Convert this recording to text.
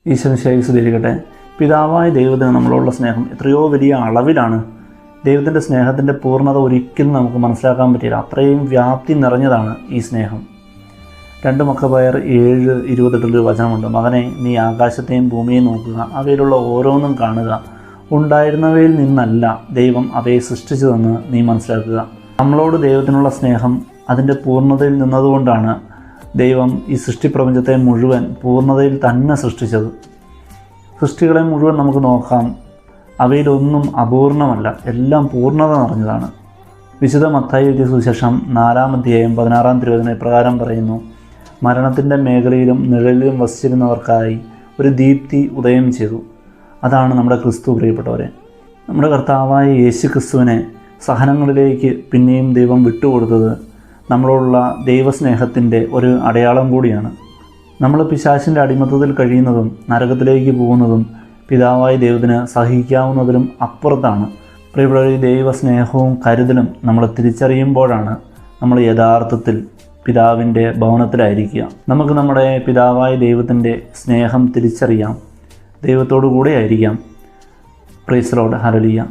ഈശ്വരൻ സ്തുതിക്കട്ടെ. പിതാവായ ദൈവത്തിന് നമ്മളോടുള്ള സ്നേഹം എത്രയോ വലിയ അളവിലാണ്. ദൈവത്തിൻ്റെ സ്നേഹത്തിൻ്റെ പൂർണ്ണത ഒരിക്കലും നമുക്ക് മനസ്സിലാക്കാൻ പറ്റില്ല. അത്രയും വ്യാപ്തി നിറഞ്ഞതാണ് ഈ സ്നേഹം. 2 മക്കബയർ 7:28 വചനമുണ്ട്. മകനെ, നീ ആകാശത്തെയും ഭൂമിയെയും നോക്കുക, അവയിലുള്ള ഓരോന്നും കാണുക. ഉണ്ടായിരുന്നവയിൽ നിന്നല്ല ദൈവം അവയെ സൃഷ്ടിച്ചതെന്ന് നീ മനസ്സിലാക്കുക. നമ്മളോട് ദൈവത്തിനുള്ള സ്നേഹം അതിൻ്റെ പൂർണ്ണതയിൽ നിന്നതുകൊണ്ടാണ് ദൈവം ഈ സൃഷ്ടിപ്രപഞ്ചത്തെ മുഴുവൻ പൂർണ്ണതയിൽ തന്നെ സൃഷ്ടിച്ചത്. സൃഷ്ടികളെ മുഴുവൻ നമുക്ക് നോക്കാം. അവയിലൊന്നും അപൂർണമല്ല, എല്ലാം പൂർണ്ണത നിറഞ്ഞതാണ്. വിശുദ്ധ മത്തായി എഴുതിയ സുവിശേഷം 4-ാം അധ്യായം 16-ാം തിരുവചനം ഇപ്രകാരം പറയുന്നു: മരണത്തിൻ്റെ മേഖലയിലും നിഴലിലും വസിച്ചിരുന്നവർക്കായി ഒരു ദീപ്തി ഉദയം ചെയ്തു. അതാണ് നമ്മുടെ ക്രിസ്തു. പ്രിയപ്പെട്ടവരെ, നമ്മുടെ കർത്താവായ യേശു ക്രിസ്തുവിനെ സഹനങ്ങളിലേക്ക് പിന്നെയും ദൈവം വിട്ടുകൊടുത്തത് നമ്മളോടുള്ള ദൈവസ്നേഹത്തിൻ്റെ ഒരു അടയാളം കൂടിയാണ്. നമ്മൾ പിശാചിൻ്റെ അടിമത്തത്തിൽ കഴിയുന്നതും നരകത്തിലേക്ക് പോകുന്നതും പിതാവായ ദൈവത്തിന് സഹിക്കാവുന്നതിലും അപ്പുറത്താണ്. പ്രിയപ്പെട്ടവരെ, ദൈവസ്നേഹവും കരുതലും നമ്മൾ തിരിച്ചറിയുമ്പോഴാണ് നമ്മൾ യഥാർത്ഥത്തിൽ പിതാവിൻ്റെ ഭവനത്തിലായിരിക്കുക. നമുക്ക് നമ്മുടെ പിതാവായ ദൈവത്തിൻ്റെ സ്നേഹം തിരിച്ചറിയാം, ദൈവത്തോടു കൂടെ ആയിരിക്കാം. Praise the Lord. ഹല്ലേലൂയ.